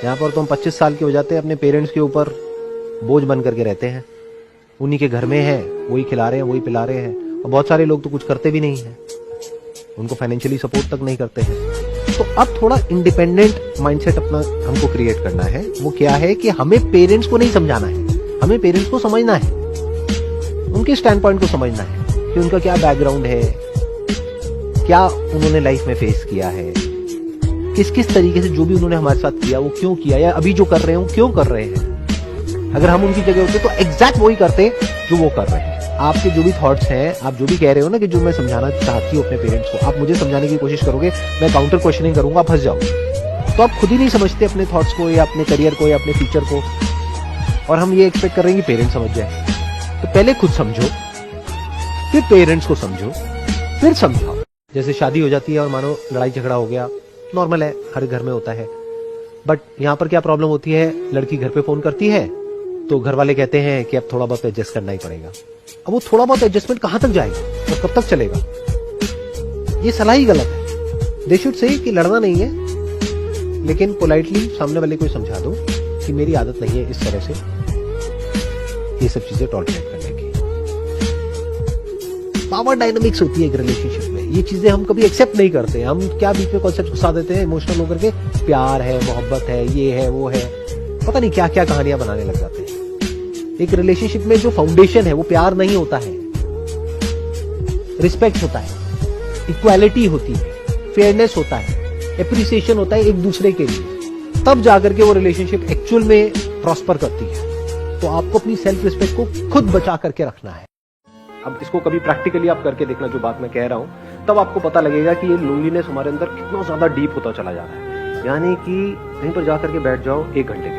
यहाँ पर तो हम 25 साल के हो जाते हैं, अपने पेरेंट्स के ऊपर बोझ बन करके रहते हैं। उन्हीं के घर में है, वही खिला रहे हैं, वही पिला रहे हैं। और बहुत सारे लोग तो कुछ करते भी नहीं हैं, उनको फाइनेंशियली सपोर्ट तक नहीं करते हैं। तो अब थोड़ा इंडिपेंडेंट माइंडसेट अपना हमको क्रिएट करना है। वो क्या है कि हमें पेरेंट्स को नहीं समझाना है, हमें पेरेंट्स को समझना है, उनके स्टैंड पॉइंट को समझना है कि उनका क्या बैकग्राउंड है, क्या उन्होंने लाइफ में फेस किया है, किस किस तरीके से जो भी उन्होंने हमारे साथ किया वो क्यों किया, या अभी जो कर रहे हैं क्यों कर रहे हैं। अगर हम उनकी जगह होते तो एग्जैक्ट वही करते जो वो कर रहे हैं। आपके जो भी थॉट्स हैं, आप जो भी कह रहे हो ना कि जो मैं समझाना चाहती हूँ अपने पेरेंट्स को, आप मुझे समझाने की कोशिश करोगे, मैं काउंटर क्वेश्चनिंग करूंगा, फंस जाओगे। तो आप खुद ही नहीं समझते अपने थॉट्स को या अपने करियर को या अपने फ्यूचर को, और हम ये एक्सपेक्ट कर रहे हैं कि पेरेंट्स समझ जाए। तो पहले खुद समझो, फिर पेरेंट्स को समझो, फिर समझाओ। जैसे शादी हो जाती है और मानो लड़ाई झगड़ा हो गया, नॉर्मल है, हर घर में होता है। बट यहाँ पर क्या प्रॉब्लम होती है, लड़की घर पे फोन करती है तो घर वाले कहते हैं कि अब थोड़ा बहुत एडजस्ट करना ही पड़ेगा। अब वो थोड़ा बहुत एडजस्टमेंट कहां तक जाएगा और कब तक चलेगा? ये सलाह ही गलत है। दे शुड से कि लड़ना नहीं है, लेकिन पोलाइटली सामने वाले को समझा दो कि मेरी आदत नहीं है इस तरह से ये सब चीजें टॉलरेट करने की। पावर डायनामिक्स होती है एक रिलेशनशिप में, ये चीजें हम कभी एक्सेप्ट नहीं करते। हम क्या बीच में कॉन्सेप्ट घुसा देते हैं इमोशनल होकर के, प्यार है, मोहब्बत है, ये है, वो है, पता नहीं क्या क्या कहानियां बनाने लग जाते हैं। एक रिलेशनशिप में जो फाउंडेशन है वो प्यार नहीं होता है, रिस्पेक्ट होता है, इक्वालिटी होती है, फेयरनेस होता है, एप्रिसिएशन होता है एक दूसरे के लिए। तब जाकर के वो रिलेशनशिप एक्चुअल में प्रॉस्पर करती है। तो आपको अपनी सेल्फ रिस्पेक्ट को खुद बचा करके रखना है। अब इसको कभी प्रैक्टिकली आप करके देखना, जो बात मैं कह रहा हूं, तब आपको पता लगेगा कि ये लोनलीनेस हमारे अंदर कितना ज्यादा डीप होता चला जा रहा है। यानी कि कहीं पर जाकर के बैठ जाओ 1 घंटे के,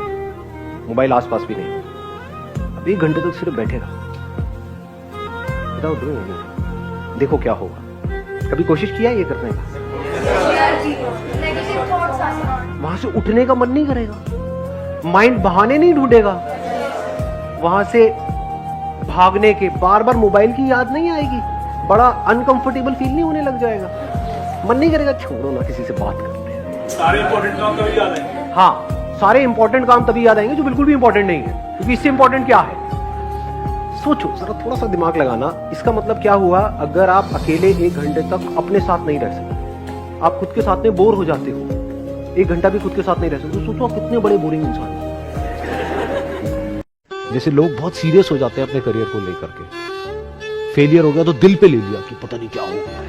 मोबाइल आसपास भी नहीं, अब 1 घंटे तक सिर्फ बैठे रहो, देखो क्या होगा। कभी कोशिश किया ये करने का? वहां से उठने का मन नहीं करेगा, माइंड बहाने नहीं ढूंढेगा, वहां से भागने के, बार बार मोबाइल की याद नहीं आएगी, बड़ा अनकंफर्टेबल फील नहीं होने लग जाएगा, मन नहीं करेगा छोड़ो ना किसी से बात करते हैं। सारे इंपॉर्टेंट काम तभी याद आएंगे। हाँ, सारे इंपॉर्टेंट काम तभी याद आएंगे जो बिल्कुल भी इंपॉर्टेंट नहीं है, क्योंकि इससे इंपॉर्टेंट क्या है? सोचो जरा, थोड़ा सा दिमाग लगाना। इसका मतलब क्या हुआ, अगर आप अकेले 1 घंटे तक अपने साथ नहीं रह सकते, आप खुद के साथ में बोर हो जाते हो, 1 घंटा भी खुद के साथ नहीं रह सकते, तो सोचो आप कितने बड़े बोरिंग इंसान हैं। जैसे लोग बहुत सीरियस हो जाते हैं अपने करियर को लेकर के, फेलियर हो गया तो दिल पे ले लिया कि पता नहीं क्या हो गया है,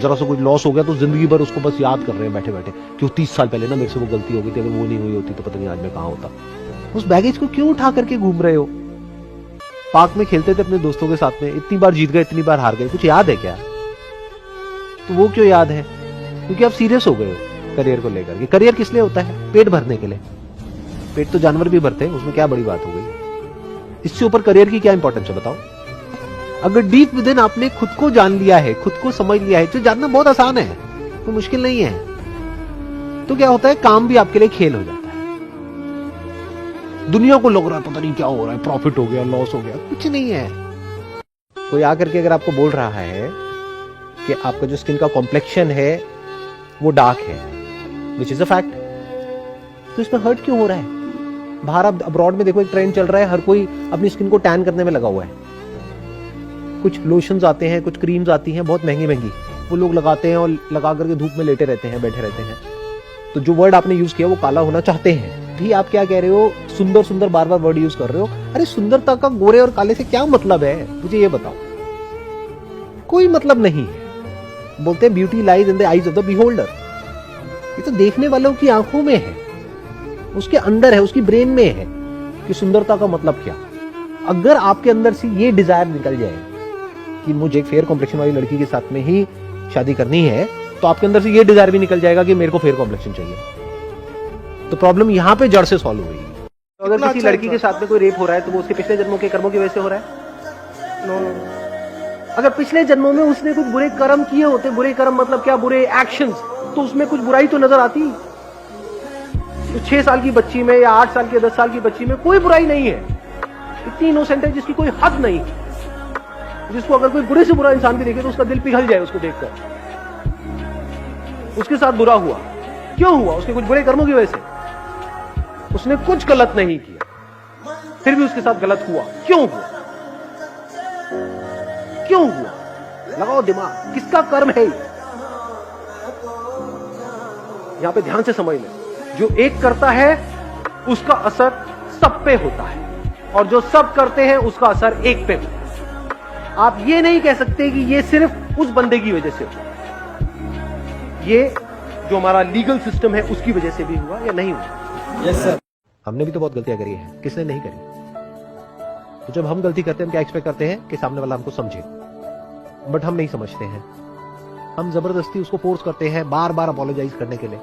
जरा सा कुछ लॉस हो गया तो जिंदगी भर उसको बस याद कर रहे हैं बैठे बैठे कि 30 साल पहले ना मेरे से वो गलती हो गई थी, अगर वो नहीं हुई होती तो पता नहीं आज मैं कहां होता। उस बैगेज को क्यों उठा करके घूम रहे हो? पार्क में खेलते थे अपने दोस्तों के साथ में, इतनी बार जीत गए, इतनी बार हार गए, कुछ याद है क्या? तो वो क्यों याद है? क्योंकि आप सीरियस हो गए हो करियर को लेकर के। करियर किस लिए होता है? पेट भरने के लिए। पेट तो जानवर भी भरते हैं, उसमें क्या बड़ी बात हो गई? इससे ऊपर करियर की क्या इंपॉर्टेंस है बताओ? अगर डीप विद इन आपने खुद को जान लिया है, खुद को समझ लिया है, तो जानना बहुत आसान है, कोई मुश्किल नहीं है। तो क्या होता है, काम भी आपके लिए खेल हो जाता है। दुनिया को लग रहा है पता नहीं क्या हो रहा है, प्रॉफिट हो गया, लॉस हो गया, कुछ नहीं है। कोई आकर के अगर आपको बोल रहा है कि आपका जो स्किन का कॉम्प्लेक्शन है वो डार्क है, विच इज अ फैक्ट, तो इसमें हर्ट क्यों हो रहा है? बाहर आप अब्रॉड में देखो, एक ट्रेंड चल रहा है, हर कोई अपनी स्किन को टैन करने में लगा हुआ है। कुछ लोशंस आते हैं, कुछ क्रीम्स आती हैं बहुत महंगी महंगी, वो लोग लगाते हैं और लगा करके धूप में लेटे रहते हैं, बैठे रहते हैं। तो जो वर्ड आपने यूज किया वो काला होना चाहते हैं, भी आप क्या कह रहे हो, सुंदर सुंदर बार बार वर्ड यूज कर रहे हो। अरे सुंदरता का गोरे और काले से क्या मतलब है, मुझे ये बताओ। कोई मतलब नहीं है। बोलते हैं beauty lies in the eyes of the beholder. ये तो देखने वालों की आंखों में है, उसके अंदर है, उसकी ब्रेन में है कि सुंदरता का मतलब क्या। अगर आपके अंदर से ये डिजायर निकल जाए कि मुझे एक फेयर कॉम्प्लेक्शन वाली लड़की के साथ में ही शादी करनी है, तो आपके अंदर से ये डिजायर भी निकल जाएगा कि मेरे को फेयर कॉम्प्लेक्शन चाहिए। तो प्रॉब्लम यहां पे जड़ से सॉल्व हो गई। तो अगर किसी लड़की के साथ में कोई रेप हो रहा है तो वो उसके पिछले जन्मों के कर्मों की वजह से हो रहा है? No no. अगर पिछले जन्मों में उसने कुछ बुरे कर्म किए होते, बुरे कर्म मतलब क्या, बुरे एक्शंस, तो उसमें कुछ बुराई तो नजर आती। तो 6 साल की बच्ची में या 8 साल की 10 साल की बच्ची में कोई बुराई नहीं है, इतनी इनोसेंट है जिसकी कोई हद नहीं, जिसको अगर कोई बुरे से बुरा इंसान भी देखे तो उसका दिल पिघल जाए उसको देखकर, उसके साथ बुरा हुआ। क्यों हुआ? उसके कुछ बुरे कर्मों की वजह से। उसने कुछ गलत नहीं किया, फिर भी उसके साथ गलत हुआ। क्यों हुआ? क्यों हुआ? लगाओ दिमाग, किसका कर्म है? यहां पे ध्यान से समझ ले, जो एक करता है उसका असर सब पे होता है, और जो सब करते हैं उसका असर एक पे होता है। आप ये नहीं कह सकते कि ये सिर्फ उस बंदे की वजह से हुआ, ये जो हमारा लीगल सिस्टम है उसकी वजह से भी हुआ या नहीं हुआ। Yes sir. हमने भी तो बहुत गलतियां करी है, किसने नहीं करी? तो जब हम गलती करते हैं, हम क्या एक्सपेक्ट करते हैं कि सामने वाला हमको समझे, बट हम नहीं समझते हैं। हम जबरदस्ती उसको फोर्स करते हैं, बार बार अपोलोजाइज करने के लिए,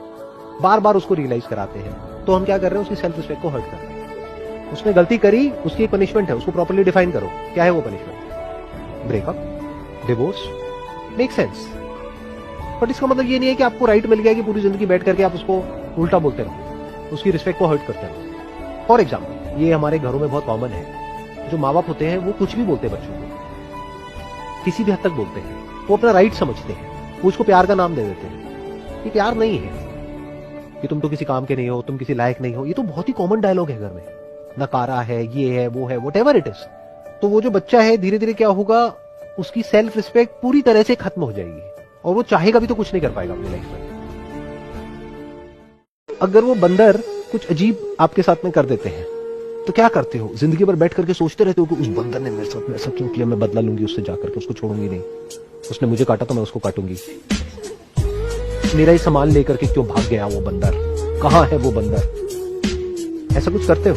बार बार उसको रियलाइज कराते हैं। तो हम क्या कर रहे हैं? उसकी सेल्फ रिस्पेक्ट को हर्ट कर रहे हैं। उसने गलती करी, उसकी एक पनिशमेंट है, उसको प्रॉपर्ली डिफाइन करो। क्या है वो punishment? Breakup, divorce, make sense. But इसका मतलब ये नहीं है कि आपको राइट मिल गया कि पूरी जिंदगी बैठ करके आप उसको उल्टा बोलते रहो, उसकी रिस्पेक्ट को हर्ट करते रहो। फॉर एग्जाम्पल, ये हमारे घरों में बहुत कॉमन है, जो माँ बाप होते हैं वो कुछ भी बोलते हैं बच्चों को, किसी भी हद तक बोलते हैं। वो अपना राइट समझते हैं, वो उसको प्यार का नाम दे देते हैं। ये प्यार नहीं है कि तुम तो किसी काम के नहीं हो, तुम किसी लायक नहीं हो। ये तो बहुत ही कॉमन डायलॉग है घर में। नकारा है, ये है, वो है, व्हाटएवर इट इज। तो वो जो बच्चा है, धीरे धीरे क्या होगा, उसकी सेल्फ रिस्पेक्ट पूरी तरह से खत्म हो जाएगी, और वो चाहेगा भी तो कुछ नहीं कर पाएगा अपनी लाइफ में। अगर वो बंदर कुछ अजीब आपके साथ में कर देते हैं, तो क्या करते हो? जिंदगी भर बैठ करके सोचते रहते हो कि उस बंदर ने मेरे साथ में ऐसा क्यों किया, मैं बदला लूंगी उससे, जाकर के उसको छोड़ूंगी नहीं, उसने मुझे काटा तो मैं उसको काटूंगी, मेरा ही सामान लेकर के क्यों भाग गया वो बंदर, कहां है वो बंदर? ऐसा कुछ करते हो?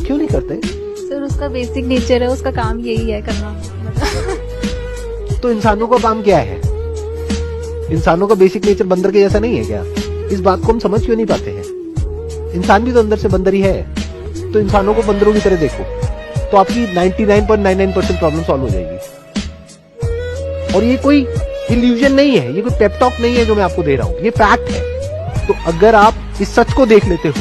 क्यों नहीं करते? सर उसका बेसिक नेचर है, उसका काम यही है करना। तो इंसानों का काम क्या है? इंसानों का बेसिक नेचर बंदर के जैसा नहीं है क्या? इस बात को हम समझ क्यों नहीं पाते हैं? इंसान भी तो अंदर से बंदर ही है। तो इंसानों को बंदरों की तरह देखो, तो आपकी 99.99% प्रॉब्लम सॉल्व हो जाएगी। और ये कोई इल्यूजन नहीं है, ये कोई पेप टॉक नहीं है जो मैं आपको दे रहा हूं, ये फैक्ट है। तो अगर आप इस सच को देख लेते हो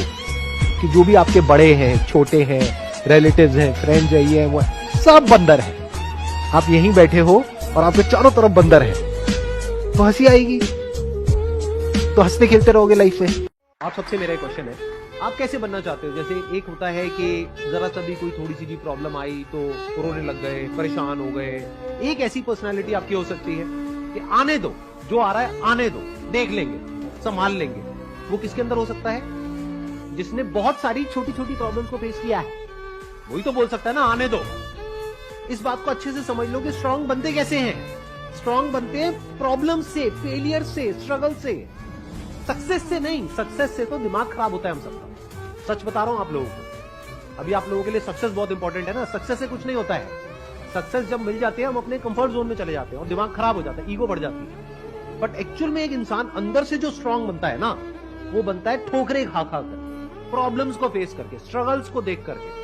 कि जो भी आपके बड़े हैं, छोटे हैं, रिलेटिव्स हैं, फ्रेंड्स हैं, ये हैं, वो सब बंदर हैं, आप यहीं बैठे हो और आपके चारों तरफ बंदर हैं, तो हंसी आएगी, तो हंसते खेलते रहोगे लाइफ में। आप सबसे मेरा एक क्वेश्चन है, आप कैसे बनना चाहते हो? जैसे एक होता है कि जरा सा भी कोई थोड़ी सी भी प्रॉब्लम आई तो रोने लग गए, परेशान हो गए। एक ऐसी पर्सनालिटी आपकी हो सकती है कि आने दो, जो आ रहा है आने दो, देख लेंगे, संभाल लेंगे। वो किसके अंदर हो सकता है? जिसने बहुत सारी छोटी छोटी प्रॉब्लम्स को फेस किया है, वही तो बोल सकता है ना आने दो। इस बात को अच्छे से समझ लो कि स्ट्रांग बनते कैसे हैं। स्ट्रांग बनते हैं प्रॉब्लम से, फेलियर से, स्ट्रगल से, सक्सेस से नहीं। सक्सेस से तो दिमाग खराब होता है हम सबका। सच बता रहा हूं आप लोगों को, अभी आप लोगों के लिए सक्सेस बहुत इंपॉर्टेंट है ना। सक्सेस से कुछ नहीं होता है। सक्सेस जब मिल जाते हैं हम अपने कंफर्ट जोन में चले जाते हैं और दिमाग खराब हो जाता है, ईगो बढ़ जाती है। बट एक्चुअल में एक इंसान अंदर से जो स्ट्रांग बनता है ना, वो बनता है ठोकरे खा खा कर, प्रॉब्लम्स को फेस करके, स्ट्रगल्स को देख करके।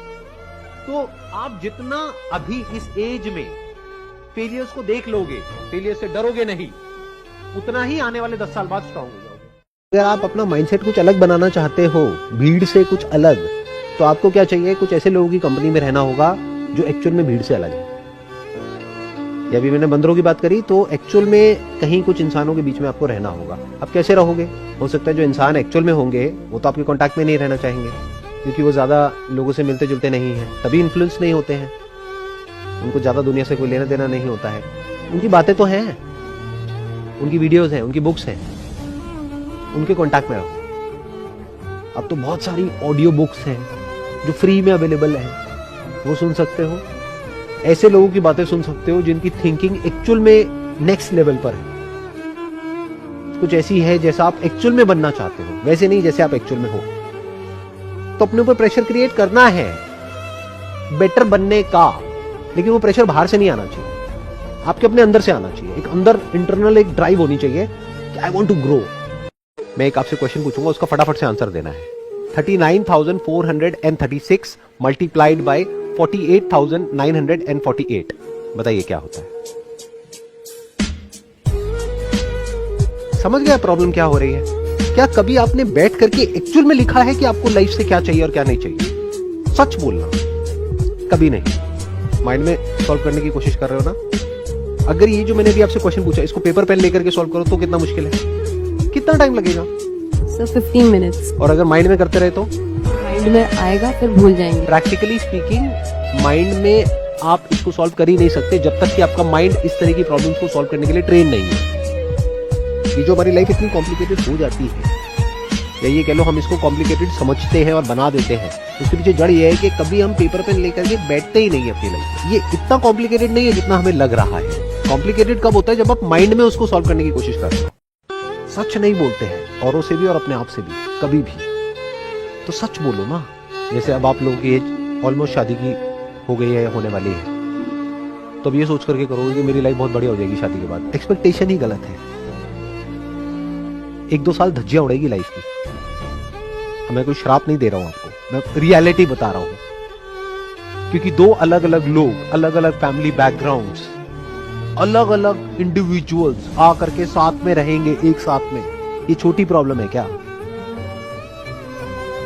तो आप जितना अभी इस एज में फेलियर्स को देख लोगे, फेलियर से डरोगे नहीं, उतना ही आने वाले 10 साल बाद स्ट्रांग हो जाओगे। अगर आप अपना माइंडसेट कुछ अलग बनाना चाहते हो, भीड़ से कुछ अलग, तो आपको क्या चाहिए? कुछ ऐसे लोगों की कंपनी में रहना होगा जो एक्चुअल में भीड़ से अलग है। या अभी मैंने बंदरों की बात करी, तो एक्चुअल में कहीं कुछ इंसानों के बीच में आपको रहना होगा। आप कैसे रहोगे? हो सकता है जो इंसान एक्चुअल में होंगे वो तो आपके कांटेक्ट में नहीं रहना चाहेंगे, क्योंकि वो ज्यादा लोगों से मिलते जुलते नहीं है, तभी इन्फ्लुएंस नहीं होते हैं, उनको ज्यादा दुनिया से कोई लेना देना नहीं होता है। उनकी बातें तो हैं, उनकी वीडियोस हैं, उनकी बुक्स हैं, उनके कांटेक्ट में रहो। अब तो बहुत सारी ऑडियो बुक्स हैं जो फ्री में अवेलेबल है, वो सुन सकते हो। ऐसे लोगों की बातें सुन सकते हो जिनकी थिंकिंग एक्चुअल में नेक्स्ट लेवल पर है, कुछ ऐसी है जैसा आप एक्चुअल में बनना चाहते हो, वैसे नहीं जैसे आप एक्चुअल में हो। तो अपने ऊपर प्रेशर क्रिएट करना है बेटर बनने का, लेकिन वो प्रेशर बाहर से नहीं आना चाहिए, आपके अपने अंदर से आना चाहिए। एक अंदर इंटरनल एक ड्राइव होनी चाहिए कि आई वांट टू ग्रो। मैं एक आपसे क्वेश्चन पूछूंगा, उसका फटाफट से आंसर देना है। 39,436 मल्टीप्लाइड बाय 48,948, बताइए क्या होता है? समझ गया प्रॉब्लम क्या हो रही है? क्या कभी आपने बैठ करके एक्चुअल में लिखा है कि आपको लाइफ से क्या चाहिए और क्या नहीं चाहिए? सच बोलना, कभी नहीं। माइंड में सॉल्व करने की कोशिश कर रहे हो ना? अगर ये जो मैंने अभी आपसे क्वेश्चन पूछा, इसको पेपर पेन लेकर के सॉल्व करो तो कितना मुश्किल है, कितना टाइम लगेगा? Sir 15 minutes. और अगर माइंड में करते रहे तो माइंड में आएगा फिर भूल जाएंगे। प्रैक्टिकली स्पीकिंग माइंड में आप इसको सॉल्व कर ही नहीं सकते जब तक कि आपका माइंड इस तरह की प्रॉब्लम्स को सॉल्व करने के लिए ट्रेन नहीं है। ये जो हमारी लाइफ इतनी कॉम्प्लिकेटेड हो जाती है, या ये कह लो हम इसको कॉम्प्लिकेटेड समझते हैं और बना देते हैं, उसके पीछे जड़ ये है कि कभी हम पेपर पेन लेकर के बैठते ही नहीं है अपनी लाइफ में। ये इतना कॉम्प्लिकेटेड नहीं है जितना हमें लग रहा है। कॉम्प्लिकेटेड कब होता है? जब आप माइंड में उसको सॉल्व करने की कोशिश कर रहे हो। सच नहीं बोलते हैं औरों से भी और अपने आप से भी कभी भी, तो सच बोलो ना। जैसे अब आप लोगों की एज ऑलमोस्ट शादी की हो गई है, होने वाली है, तो अब ये सोच करके करोगे कि मेरी लाइफ बहुत बढ़िया हो जाएगी शादी के बाद। एक्सपेक्टेशन ही गलत है। 1-2 साल धज्जियां उड़ेगी लाइफ की। मैं कोई श्राप नहीं दे रहा हूं आपको, मैं रियलिटी बता रहा हूं। क्योंकि 2 अलग अलग लोग, अलग अलग फैमिली बैकग्राउंड्स, अलग अलग इंडिविजुअल्स आकर के साथ में रहेंगे एक साथ में। ये छोटी प्रॉब्लम है क्या?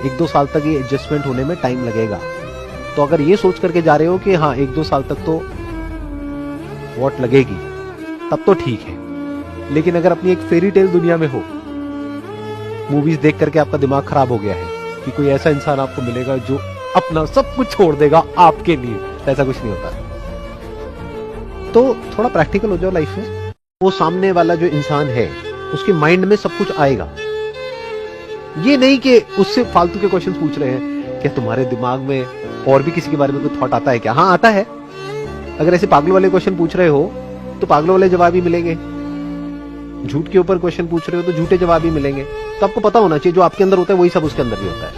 1-2 साल तक ये एडजस्टमेंट होने में टाइम लगेगा। तो अगर ये सोच करके जा रहे हो कि हाँ 1-2 साल तक तो वॉट लगेगी, तब तो ठीक है। लेकिन अगर अपनी एक फेरी टेल दुनिया में हो, मूवीज देख करके आपका दिमाग खराब हो गया है कि कोई ऐसा इंसान आपको मिलेगा जो अपना सब कुछ छोड़ देगा आपके लिए, ऐसा कुछ नहीं होता। तो थोड़ा प्रैक्टिकल हो जाओ लाइफ में। वो सामने वाला जो इंसान है उसके माइंड में सब कुछ आएगा। ये नहीं कि उससे फालतू के क्वेश्चंस पूछ रहे हैं, क्या तुम्हारे दिमाग में और भी किसी के बारे में कोई थॉट आता है क्या? हाँ आता है। अगर ऐसे पागलों वाले क्वेश्चन पूछ रहे हो तो पागलों वाले जवाब ही मिलेंगे। झूठ के ऊपर क्वेश्चन पूछ रहे हो तो झूठे जवाब ही मिलेंगे। तो आपको पता होना चाहिए जो आपके अंदर होता है वही सब उसके अंदर भी होता है।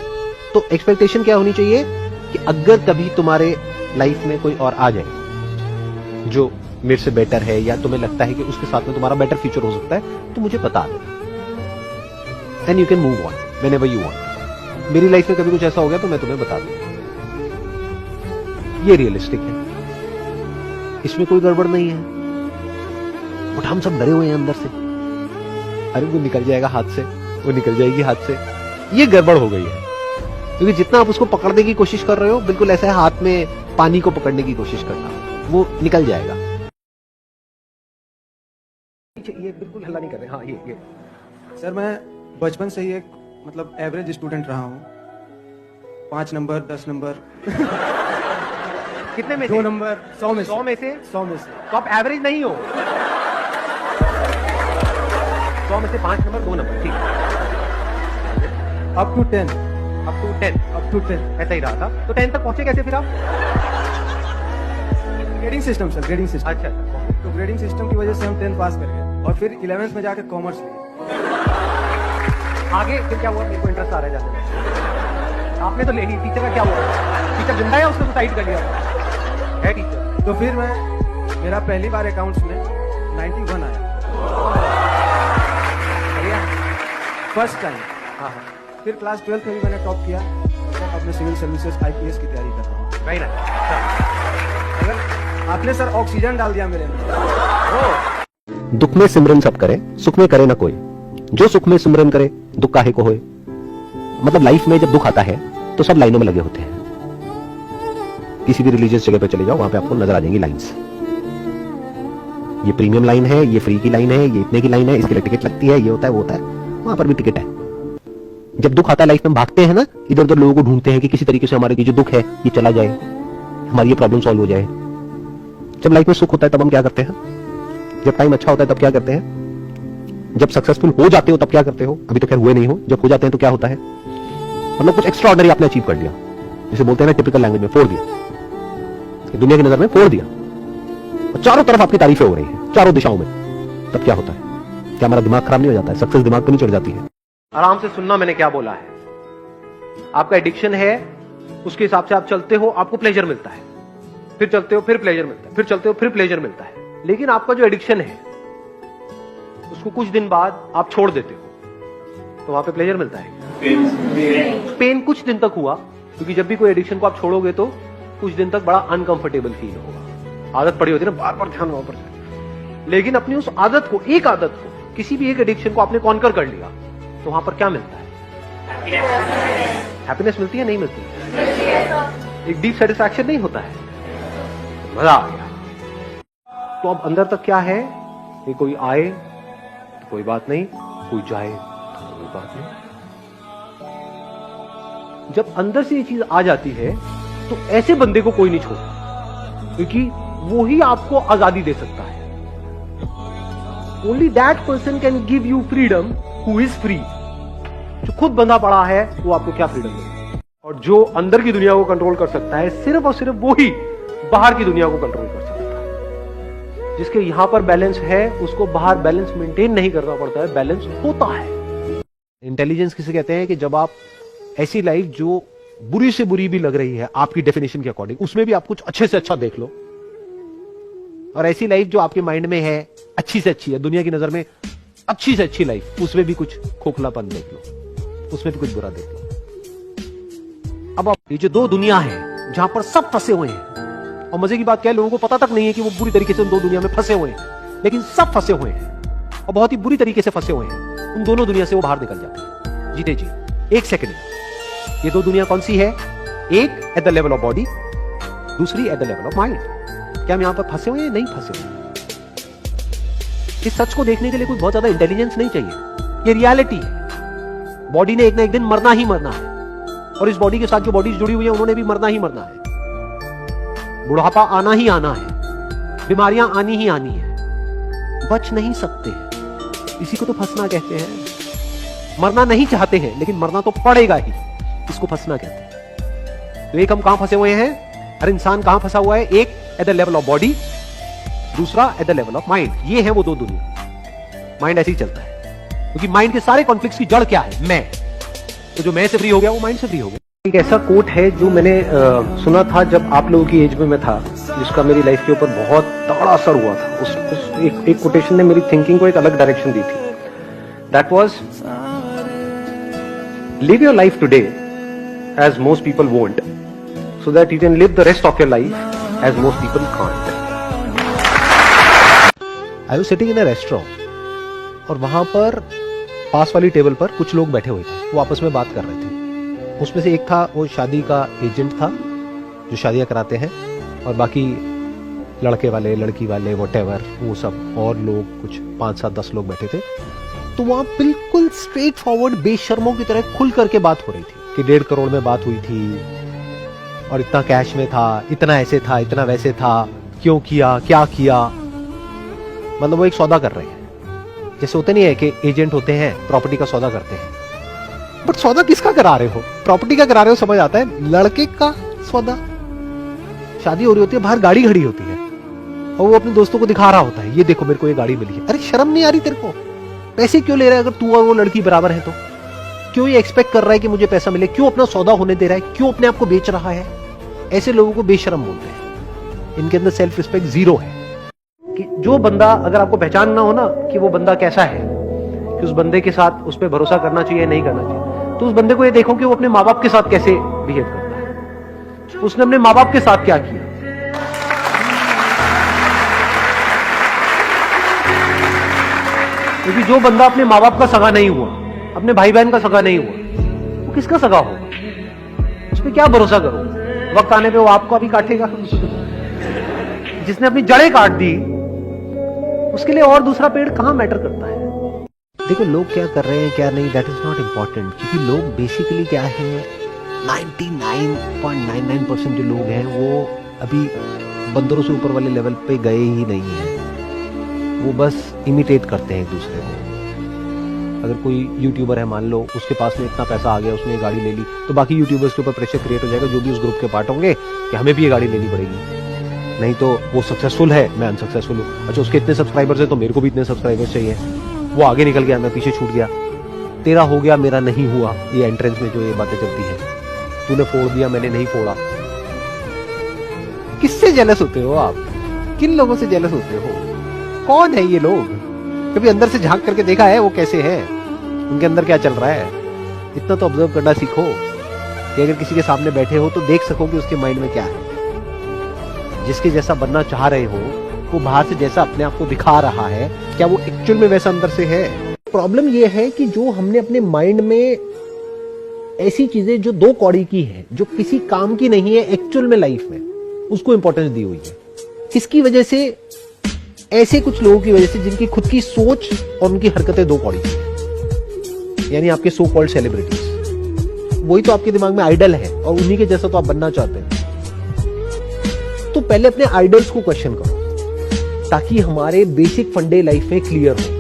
तो एक्सपेक्टेशन क्या होनी चाहिए कि अगर कभी तुम्हारे लाइफ में कोई और आ जाए जो मेरे से बेटर है, या तुम्हें लगता है कि उसके साथ में तुम्हारा बेटर फ्यूचर हो सकता है, तो मुझे बता दो and you can move on whenever you want. मेरी लाइफ में कभी कुछ ऐसा हो गया तो मैं तुम्हें बता दूंगा। ये रियलिस्टिक है, इसमें कोई गड़बड़ नहीं है। बट हम सब डरे हुए हैं अंदर से, अरे वो निकल जाएगा हाथ से, वो निकल जाएगी हाथ से। ये गड़बड़ हो गई है क्योंकि जितना आप उसको पकड़ने की कोशिश कर रहे हो, बिल्कुल ऐसा है हाथ में पानी को पकड़ने की कोशिश करना, वो निकल जाएगा। ये बिल्कुल हल्ला नहीं कर रहे। हाँ ये सर मैं बचपन से ही एक मतलब एवरेज स्टूडेंट रहा हूँ। 5 नंबर 10 नंबर कितने में 2 नंबर 100 में 100 में से 100 में से तो आप एवरेज नहीं हो। 100 में से 5 नंबर 2 नंबर, ठीक है। अप टू 10 अप टू 10 ऐसा ही रहा था। तो 10 तक पहुंचे कैसे फिर आप? Grading system sir, grading system. अच्छा तो ग्रेडिंग सिस्टम की वजह से हम 10 पास कर गए और फिर 11th में जाके कॉमर्स लिए। आगे फिर क्या हुआ? मेरे को इंटरेस्ट आ रहा है जाने में। आपने तो ले ली, टीचर का क्या हुआ? टीचर जिंदा है, उसने सुसाइड कर लिया है टीचर। तो फिर मेरा पहली बार अकाउंट्स में 91 आया, फर्स्ट टाइम। हाँ। फिर क्लास 12th में भी मैंने टॉप किया। अपने सिविल सर्विसेज IPS की तैयारी कर रहा हूँ। Very nice. अगर आपने सर ऑक्सीजन डाल दिया मेरे में। दुख में सिमरन सब करे, सुख में करे ना कोई। जो सुख में सिमरन करे, दुख काहे को होए। मतलब लाइफ में जब दुख आता है तो सब लाइनों में लगे होते हैं। किसी भी रिलीजियस जगह पे चले जाओ, वहां पे आपको नजर आ जाएंगी लाइंस। ये प्रीमियम लाइन है, ये फ्री की लाइन है, ये इतने की लाइन है, इसके लिए टिकट लगती है, ये होता है वो होता है। वहां पर भी टिकट है। जब दुख आता है लाइफ में, भागते हैं ना, इधर उधर लोगों को ढूंढते हैं कि किसी तरीके से हमारे जो दुख है ये चला जाए, हमारी ये प्रॉब्लम सॉल्व हो जाए। जब लाइफ में सुख होता है तब हम क्या करते हैं? जब टाइम अच्छा होता है तब क्या करते हैं? जब सक्सेसफुल हो जाते हो तब क्या करते हो? अभी तो खैर हुए नहीं हो। जब हो जाते हैं तो क्या होता है? मतलब कुछ एक्स्ट्रा ऑर्डिनरी आपने अचीव कर लिया, जिसे बोलते हैं ना टिपिकल लैंग्वेज में, फोड़ दिया, दुनिया की नजर में फोड़ दिया, और चारों तरफ आपकी तारीफें हो रही है, चारों दिशाओं में। तब क्या होता है? क्या हमारा दिमाग खराब नहीं हो जाता है? सक्सेस दिमाग पे नहीं चढ़ जाती है? आराम से सुनना मैंने क्या बोला है। आपका एडिक्शन है, उसके हिसाब से आप चलते हो, आपको प्लेजर मिलता है, फिर चलते हो फिर प्लेजर मिलता है, फिर चलते हो फिर प्लेजर मिलता है। लेकिन आपका जो एडिक्शन है उसको कुछ दिन बाद आप छोड़ देते हो तो वहां पे प्लेजर मिलता है। पेन कुछ दिन तक हुआ, क्योंकि जब भी कोई एडिक्शन को आप छोड़ोगे तो कुछ दिन तक बड़ा अनकंफर्टेबल फील होगा। आदत पड़ी होती है ना, बार बार ध्यान वहां पर। लेकिन अपनी उस आदत को, एक आदत को, किसी भी एक एडिक्शन को आपने कॉन्कर कर लिया तो वहां पर क्या मिलता है? हैप्पीनेस मिलती है, नहीं मिलती? एक डीप सेटिस्फैक्शन नहीं होता है? मजा आ गया। तो अब अंदर तक क्या है कि कोई आए तो कोई बात नहीं, कोई जाए तो कोई बात नहीं। जब अंदर से ये चीज आ जाती है तो ऐसे बंदे को कोई नहीं छोड़ता, क्योंकि वो ही आपको आजादी दे सकता है। Only that person can give you freedom who is free. जो खुद बंधा पड़ा है वो आपको क्या फ्रीडम देगा? और जो अंदर की दुनिया को कंट्रोल कर सकता है सिर्फ और सिर्फ वो ही बाहर की दुनिया को कंट्रोल कर सकता है। जिसके यहां पर बैलेंस है उसको बाहर बैलेंस मेंटेन नहीं करना पड़ता है, बैलेंस होता है। इंटेलिजेंस किसे कहते हैं? कि जब आप ऐसी लाइफ जो बुरी से बुरी भी लग रही है आपकी डेफिनेशन के अकॉर्डिंग, उसमें भी आप कुछ अच्छे से अच्छा देख लो, और ऐसी लाइफ जो आपके माइंड में है अच्छी से अच्छी है, दुनिया की नजर में अच्छी से अच्छी लाइफ, उसमें भी कुछ खोखलापन देख लो, उसमें भी कुछ बुरा देख लो। अब ये जो दो दुनिया है जहां पर सब फंसे हुए हैं, और मजे की बात क्या है, लोगों को पता तक नहीं है कि वो बुरी तरीके से उन दो दुनिया में फंसे हुए हैं, लेकिन सब फंसे हुए हैं और बहुत ही बुरी तरीके से फंसे हुए हैं। उन दोनों दुनिया से वो बाहर निकल जाते हैं जीते जी एक सेकंड में। ये दो दुनिया कौन सी है? एक at the level of body, दूसरी at the level of mind. क्या हम यहां पर फंसे हुए हैं? नहीं फंसे हुए। इस सच को देखने के लिए कोई बहुत ज्यादा इंटेलिजेंस नहीं चाहिए, ये रियलिटी है। बॉडी ने एक ना एक दिन मरना ही मरना है, और इस बॉडी के साथ जो बॉडीज जुड़ी हुई है उन्होंने भी मरना ही मरना है। बुढ़ापा आना ही आना है, बीमारियां आनी ही आनी है, बच नहीं सकते हैं। इसी को तो फंसना कहते हैं। मरना नहीं चाहते हैं लेकिन मरना तो पड़ेगा ही, इसको फंसना कहते हैं। तो एक हम कहां फंसे हुए हैं? हर इंसान कहां फंसा हुआ है? एक at the level of body, दूसरा at the level of mind. ये है वो दो दुनिया। माइंड ऐसे ही चलता है, क्योंकि माइंड के सारे कॉन्फ्लिक्ट्स की जड़ क्या है? मैं। तो जो मैं से फ्री हो गया वो माइंड से फ्री हो गया। एक ऐसा कोट है जो मैंने सुना था जब आप लोगों की एज में मैं था, जिसका मेरी लाइफ के ऊपर बहुत तगड़ा असर हुआ था। उस एक कोटेशन ने मेरी थिंकिंग को एक अलग डायरेक्शन दी थी। That was, live your life today as most people won't, so that you can live the rest of your life as most people can't. I was sitting in a restaurant, और वहां पर पास वाली table पर कुछ लोग बैठे हुए थे, वो आपस में बात कर रहे थे। उसमें से एक था वो शादी का एजेंट था जो शादियां कराते हैं, और बाकी लड़के वाले, लड़की वाले, व्हाटएवर, वो सब और लोग कुछ 5, 7, 10 लोग बैठे थे। तो वहां बिल्कुल स्ट्रेट फॉरवर्ड बेशर्मों की तरह खुल करके बात हो रही थी कि 1.5 करोड़ में बात हुई थी, और इतना कैश में था, इतना ऐसे था, इतना वैसे था, क्यों किया, क्या किया। मतलब वो एक सौदा कर रहे हैं। जैसे होते नहीं है कि एजेंट होते हैं प्रॉपर्टी का सौदा करते हैं, बट सौदा किसका करा रहे हो? प्रॉपर्टी का करा रहे हो समझ आता है, लड़के का सौदा। शादी हो रही होती है, बाहर गाड़ी खड़ी होती है, और वो अपने दोस्तों को दिखा रहा होता है, ये देखो मेरे को ये गाड़ी मिली है। अरे शर्म नहीं आ रही तेरे को? पैसे क्यों ले रहा है? अगर तू और वो लड़की बराबर है तो क्यों ये एक्सपेक्ट कर रहा है कि मुझे पैसा मिले? क्यों अपना सौदा होने दे रहा है? क्यों अपने आप को बेच रहा है? ऐसे लोगों को बेशरम बोलते हैं। इनके अंदर सेल्फ रिस्पेक्ट जीरो है। कि जो बंदा, अगर आपको पहचानना हो ना कि वो बंदा कैसा है, कि उस बंदे के साथ उस पर भरोसा करना चाहिए नहीं करना चाहिए, तो उस बंदे को ये देखो कि वो अपने माँ बाप के साथ कैसे बिहेव करता है। उसने अपने माँ बाप के साथ क्या किया। क्योंकि जो बंदा अपने माँ बाप का सगा नहीं हुआ, अपने भाई बहन का सगा नहीं हुआ, वो किसका सगा होगा? उस पर क्या भरोसा करो? वक्त आने पे वो आपको अभी काटेगा। जिसने अपनी जड़ें काट दी उसके लिए और दूसरा पेड़ कहां मैटर करता है? देखो लोग क्या कर रहे हैं क्या नहीं, दैट इज नॉट इंपॉर्टेंट। क्योंकि लोग बेसिकली क्या है, 99.99% जो लोग हैं वो अभी बंदरों से ऊपर वाले लेवल पे गए ही नहीं है। वो बस इमिटेट करते हैं एक दूसरे को। अगर कोई यूट्यूबर है मान लो, उसके पास में इतना पैसा आ गया, उसने ये गाड़ी ले ली, तो बाकी यूट्यूबर्स के ऊपर प्रेशर क्रिएट हो जाएगा जो भी उस ग्रुप के पार्ट होंगे कि हमें भी ये गाड़ी लेनी पड़ेगी। नहीं तो वो सक्सेसफुल है, मैं अनसक्सेसफुल हूँ। अच्छा उसके इतने सब्सक्राइबर्स है तो मेरे को भी इतने सब्सक्राइबर्स चाहिए। वो आगे निकल गया, मैं पीछे छूट गया। तेरा हो गया, मेरा नहीं हुआ। ये एंट्रेंस में जो ये बातें चलती है, तूने फोड़ दिया, मैंने नहीं फोड़ा। किससे जेलस होते हो आप? किन लोगों से जेलस होते हो? कौन है ये लोग? कभी अंदर से झांक करके देखा है वो कैसे है? उनके अंदर क्या चल रहा है? इतना तो ऑब्जर्व करना सीखो कि अगर किसी के सामने बैठे हो तो देख सको कि उसके माइंड में क्या है। जिसके जैसा बनना चाह रहे हो, वो बाहर से जैसा अपने आप को दिखा रहा है, क्या वो एक्चुअल में वैसा अंदर से है? प्रॉब्लम ये है कि जो हमने अपने माइंड में ऐसी चीजें जो 2 कौड़ी की है, जो किसी काम की नहीं है एक्चुअल में लाइफ में, उसको इंपॉर्टेंस दी हुई है। किसकी वजह से? ऐसे कुछ लोगों की वजह से जिनकी खुद की सोच और उनकी हरकतें 2 कौड़ी की है। यानी आपके सो कॉल्ड सेलिब्रिटीज, वही तो आपके दिमाग में आइडल है और उन्हीं के जैसा तो आप बनना चाहते हैं। तो पहले अपने आइडल्स को क्वेश्चन करो ताकि हमारे बेसिक फंडे लाइफ में क्लियर हो।